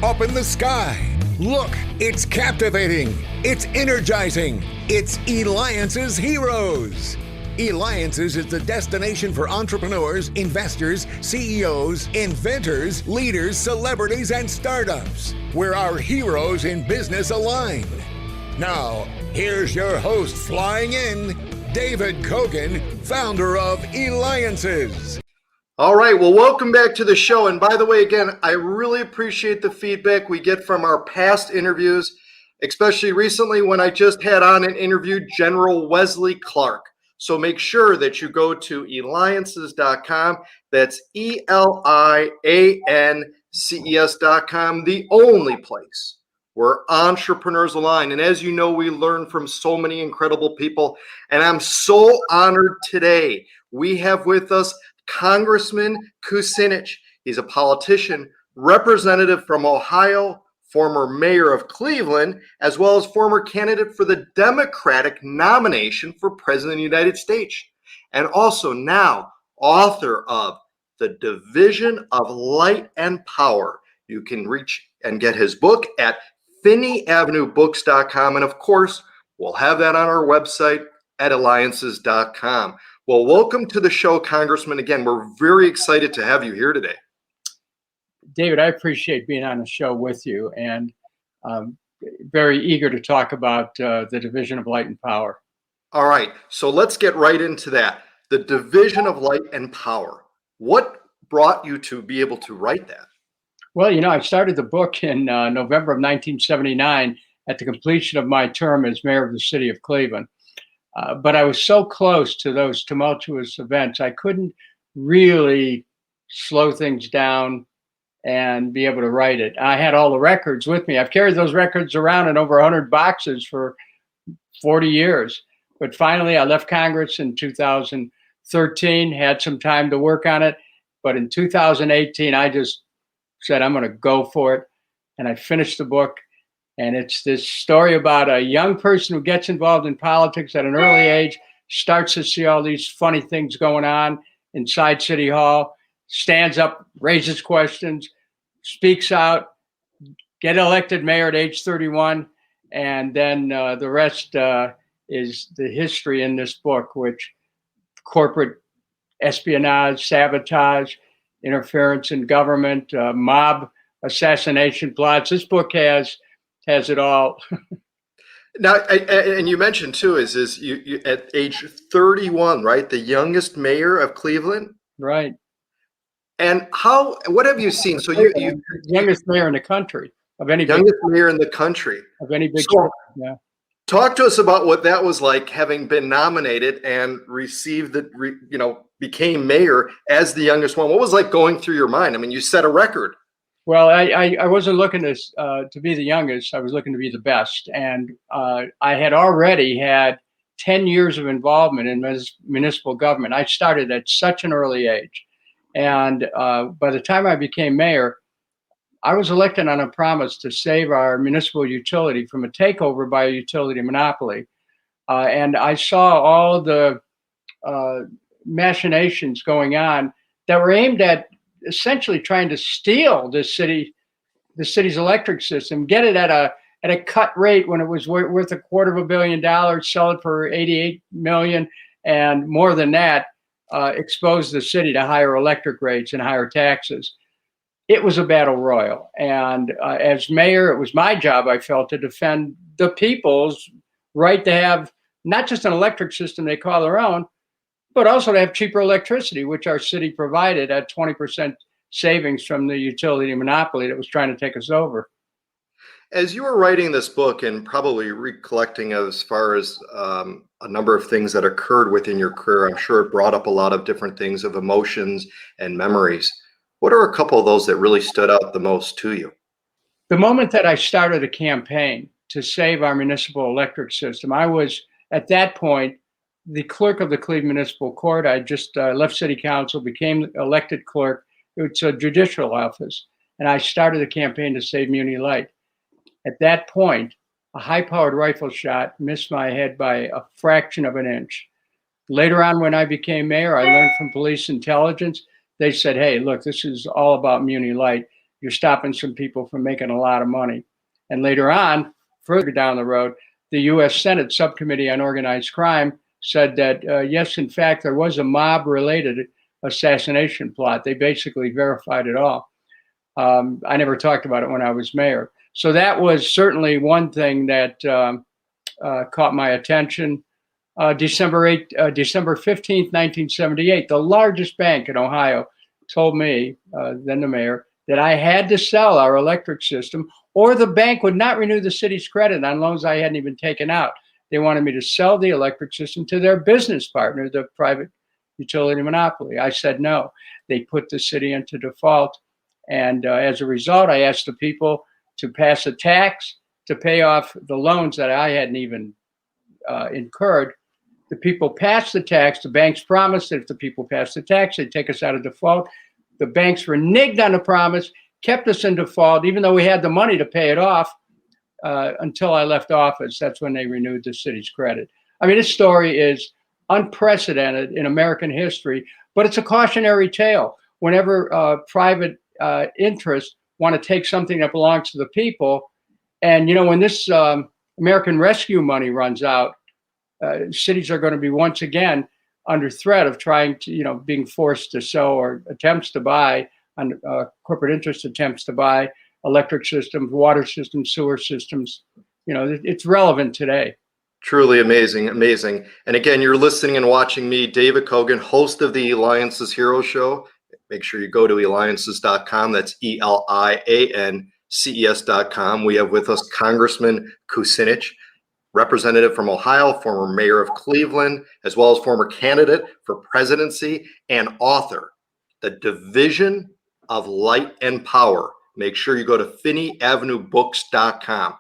up in the sky. Look, it's captivating. It's energizing. It's Eliances Heroes. Eliances is the destination for entrepreneurs, investors, CEOs, inventors, leaders, celebrities, and startups, where our heroes in business align. Now, here's your host flying in, David Kogan, founder of Eliances. All right, well, welcome back to the show. And by the way, again, I really appreciate the feedback we get from our past interviews, especially recently when I just had on and interviewed General Wesley Clark. So make sure that you go to Eliances.com. That's Eliances.com, the only place where entrepreneurs align. And as you know, we learn from so many incredible people. And I'm so honored today. We have with us Congressman Kucinich. He's a politician, representative from Ohio, former mayor of Cleveland, as well as former candidate for the Democratic nomination for President of the United States. And also now author of The Division of Light and Power. You can reach and get his book at FinneyAvenueBooks.com. And of course, we'll have that on our website at Eliances.com. Well, welcome to the show, Congressman. Again, we're very excited to have you here today. David, I appreciate being on the show with you, and very eager to talk about the Division of Light and Power. All right, so let's get right into that. The Division of Light and Power. What brought you to be able to write that? Well, you know, I started the book in November of 1979 at the completion of my term as mayor of the city of Cleveland. But I was so close to those tumultuous events, I couldn't really slow things down and be able to write it. I had all the records with me. I've carried those records around in over 100 boxes for 40 years. But finally, I left Congress in 2013, had some time to work on it. But in 2018, I just said, I'm going to go for it. And I finished the book. And it's this story about a young person who gets involved in politics at an early age, starts to see all these funny things going on inside City Hall, stands up, raises questions, speaks out, get elected mayor at age 31. And then the rest is the history in this book, which corporate espionage, sabotage, interference in government, mob assassination plots. This book has it all. Now, and you mentioned too, is you at age 31, right? The youngest mayor of Cleveland. Right. And what have you seen? So you youngest mayor in the country of any mayor in the country of any big so, yeah. Talk to us about what that was like, having been nominated and received became mayor as the youngest one. What was like going through your mind? I mean, you set a record. Well, I wasn't looking to be the youngest. I was looking to be the best. And I had already had 10 years of involvement in municipal government. I started at such an early age. And by the time I became mayor, I was elected on a promise to save our municipal utility from a takeover by a utility monopoly. And I saw all the machinations going on that were aimed at essentially trying to steal the city's electric system, get it at a cut rate when it was worth $250 million, sell it for $88 million, and more than that, expose the city to higher electric rates and higher taxes. It was a battle royal. And as mayor, it was my job, I felt, to defend the people's right to have not just an electric system they call their own, but also to have cheaper electricity, which our city provided at 20% savings from the utility monopoly that was trying to take us over. As you were writing this book and probably recollecting as far as a number of things that occurred within your career, I'm sure it brought up a lot of different things of emotions and memories. What are a couple of those that really stood out the most to you? The moment that I started a campaign to save our municipal electric system, I was, at that point, the clerk of the Cleveland Municipal Court. I just left City Council, became elected clerk. It's a judicial office. And I started a campaign to save Muni Light. At that point, a high-powered rifle shot missed my head by a fraction of an inch. Later on, when I became mayor, I learned from police intelligence. They said, hey, look, this is all about Muni Light. you're stopping some people from making a lot of money. And later on, further down the road, the U.S. Senate Subcommittee on Organized Crime said that, yes, in fact, there was a mob-related assassination plot. They basically verified it all. I never talked about it when I was mayor. So that was certainly one thing that caught my attention. December 15th, 1978, the largest bank in Ohio told me, then the mayor, that I had to sell our electric system or the bank would not renew the city's credit on loans I hadn't even taken out. They wanted me to sell the electric system to their business partner, the private utility monopoly. I said no. They put the city into default. And as a result, I asked the people to pass a tax to pay off the loans that I hadn't even incurred. The people passed the tax. The banks promised that if the people passed the tax, they'd take us out of default. The banks reneged on the promise, kept us in default, even though we had the money to pay it off until I left office. That's when they renewed the city's credit. I mean, this story is unprecedented in American history, but it's a cautionary tale. Whenever private interests want to take something that belongs to the people, and, when this American Rescue money runs out, cities are going to be once again under threat of trying to, being forced to sell or attempts to buy, corporate interest attempts to buy electric systems, water systems, sewer systems. It's relevant today. Truly amazing, amazing. And again, you're listening and watching me, David Kogan, host of the Eliances Hero Show. Make sure you go to Eliances.com. That's ELIANCES.com. We have with us Congressman Kucinich, representative from Ohio, former mayor of Cleveland, as well as former candidate for presidency and author, The Division of Light and Power. Make sure you go to FinneyAvenueBooks.com.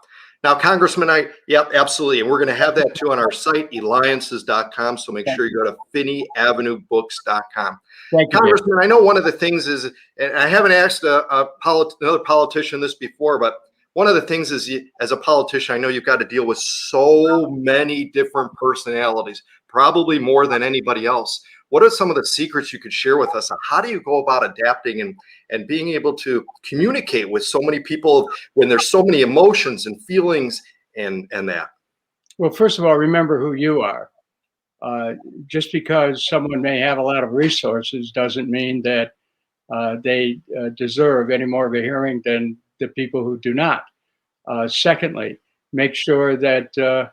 Now, Congressman, yep, absolutely. And we're going to have that too on our site, Eliances.com. So make sure you go to FinneyAvenueBooks.com. Thank you, Congressman, I know one of the things is, and I haven't asked another politician this before, but one of the things is, as a politician, I know you've got to deal with so many different personalities, probably more than anybody else. What are some of the secrets you could share with us? How do you go about adapting and being able to communicate with so many people when there's so many emotions and feelings and that? Well, first of all, remember who you are. Just because someone may have a lot of resources doesn't mean that they deserve any more of a hearing than the people who do not. Secondly, make sure that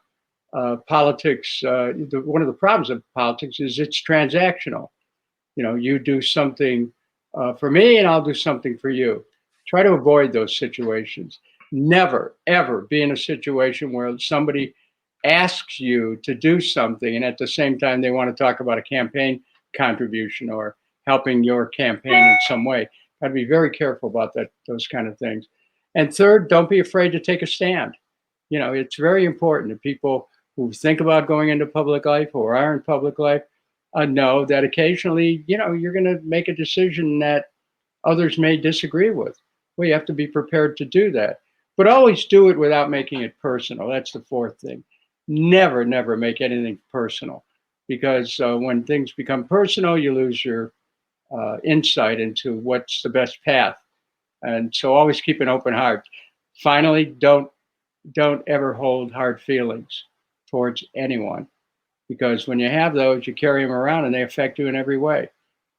politics, one of the problems of politics is it's transactional. You do something for me and I'll do something for you. Try to avoid those situations. Never, ever be in a situation where somebody asks you to do something and at the same time they want to talk about a campaign contribution or helping your campaign in some way. Got to be very careful about those kind of things. And third, don't be afraid to take a stand. It's very important that people who think about going into public life or are in public life know that occasionally, you're going to make a decision that others may disagree with. Well, you have to be prepared to do that. But always do it without making it personal. That's the fourth thing. Never, never make anything personal. Because when things become personal, you lose your insight into what's the best path. And so always keep an open heart. Finally, don't ever hold hard feelings towards anyone, because when you have those, you carry them around and they affect you in every way.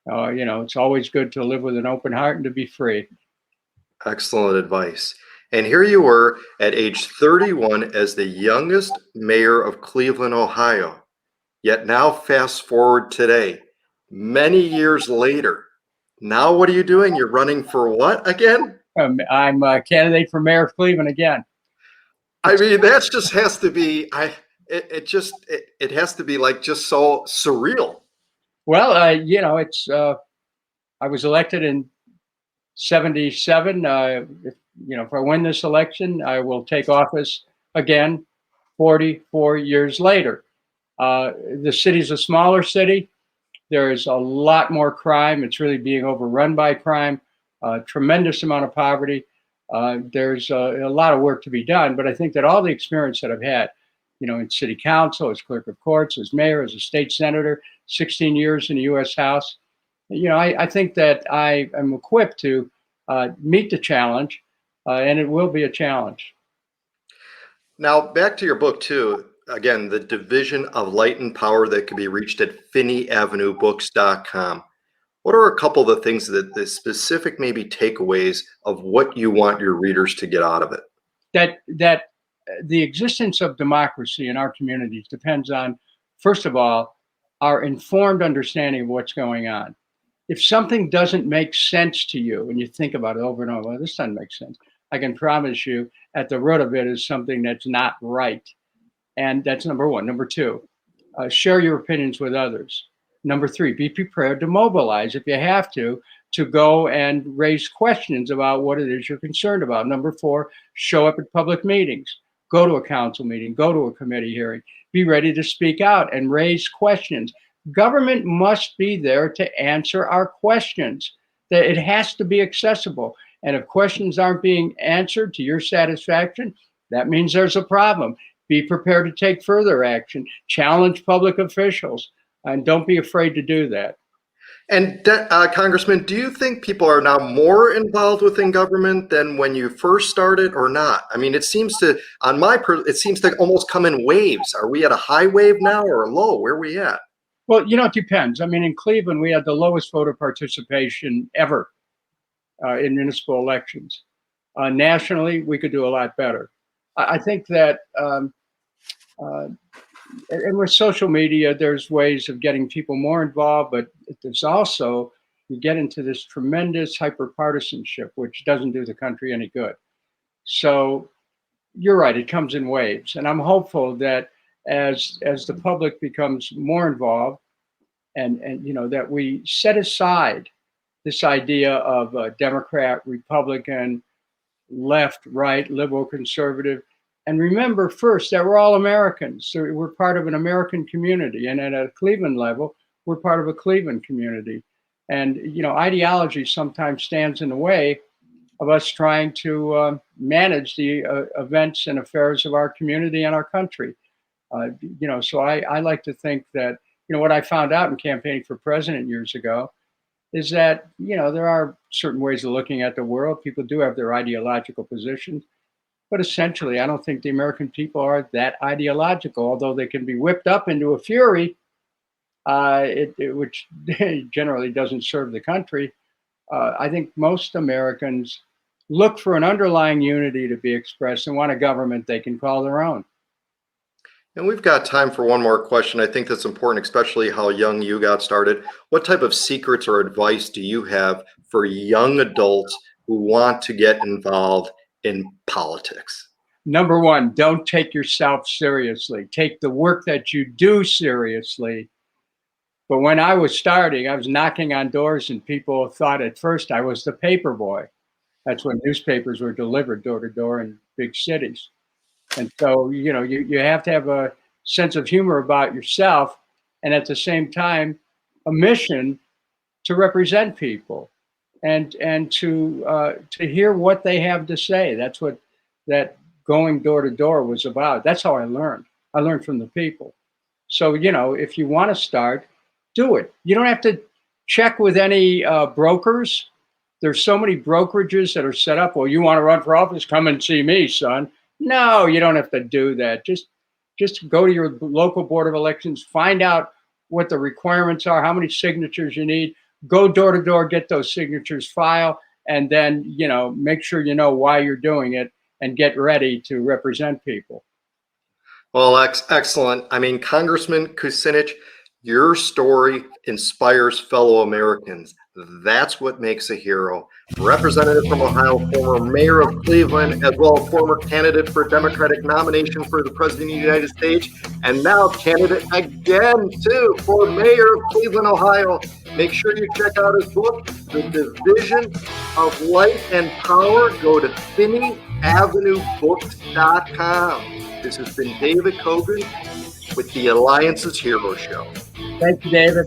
It's always good to live with an open heart and to be free. Excellent advice. And here you were at age 31 as the youngest mayor of Cleveland, Ohio. Yet now fast forward today, many years later. Now what are you doing? You're running for what again? I'm a candidate for mayor of Cleveland again. I mean, that just has to be, it has to be like just so surreal. Well, it's, I was elected in 77. If I win this election, I will take office again 44 years later. The city's a smaller city. There's a lot more crime. It's really being overrun by crime, tremendous amount of poverty. There's a lot of work to be done, but I think that all the experience that I've had, in city council, as clerk of courts, as mayor, as a state senator, 16 years in the U.S. House, I think that I am equipped to meet the challenge, and it will be a challenge. Now, back to your book, too. Again, the division of light and power that can be reached at finneyavenuebooks.com. What are a couple of the things that the specific maybe takeaways of what you want your readers to get out of it? That the existence of democracy in our communities depends on, first of all, our informed understanding of what's going on. If something doesn't make sense to you and you think about it over and over, well, this doesn't make sense, I can promise you at the root of it is something that's not right. And that's number one. Number two, share your opinions with others. Number three, be prepared to mobilize if you have to go and raise questions about what it is you're concerned about. Number four, show up at public meetings, go to a council meeting, go to a committee hearing, be ready to speak out and raise questions. Government must be there to answer our questions. That it has to be accessible. And if questions aren't being answered to your satisfaction, that means there's a problem. Be prepared to take further action, challenge public officials, and don't be afraid to do that. And Congressman, do you think people are now more involved within government than when you first started, or not? I mean, it seems to, it seems to almost come in waves. Are we at a high wave now or a low? Where are we at? Well, it depends. I mean, in Cleveland, we had the lowest voter participation ever in municipal elections. Nationally, we could do a lot better. I think that, and with social media, there's ways of getting people more involved, but there's also, you get into this tremendous hyper-partisanship, which doesn't do the country any good. So you're right, it comes in waves. And I'm hopeful that as the public becomes more involved and that we set aside this idea of Democrat, Republican, left, right, liberal, conservative, and remember first that we're all Americans. So we're part of an American community. And at a Cleveland level, we're part of a Cleveland community. And, ideology sometimes stands in the way of us trying to manage the events and affairs of our community and our country. So I like to think that, what I found out in campaigning for president years ago is that, there are certain ways of looking at the world. People do have their ideological positions. But essentially, I don't think the American people are that ideological, although they can be whipped up into a fury, which generally doesn't serve the country. I think most Americans look for an underlying unity to be expressed and want a government they can call their own. And we've got time for one more question. I think that's important, especially how young you got started. What type of secrets or advice do you have for young adults who want to get involved in politics? Number one, don't take yourself seriously. Take the work that you do seriously. But when I was starting, I was knocking on doors and people thought at first I was the paper boy. That's when newspapers were delivered door to door in big cities. And so, you have to have a sense of humor about yourself and at the same time, a mission to represent people. And to hear what they have to say. That's what that going door to door was about. That's how I learned. I learned from the people. So, if you want to start, do it. You don't have to check with any brokers. There's so many brokerages that are set up. Well, you want to run for office? Come and see me, son. No, you don't have to do that. Just go to your local board of elections, find out what the requirements are, how many signatures you need. Go door to door, get those signatures, file, and then, make sure you know why you're doing it and get ready to represent people. Well, excellent. I mean, Congressman Kucinich, your story inspires fellow Americans. That's what makes a hero. Representative from Ohio, former mayor of Cleveland, as well as former candidate for a Democratic nomination for the President of the United States, and now candidate again, too, for mayor of Cleveland, Ohio. Make sure you check out his book, The Division of Light and Power. Go to finneyavenuebooks.com. This has been David Kogan with the Eliances Hero Show. Thank you, David.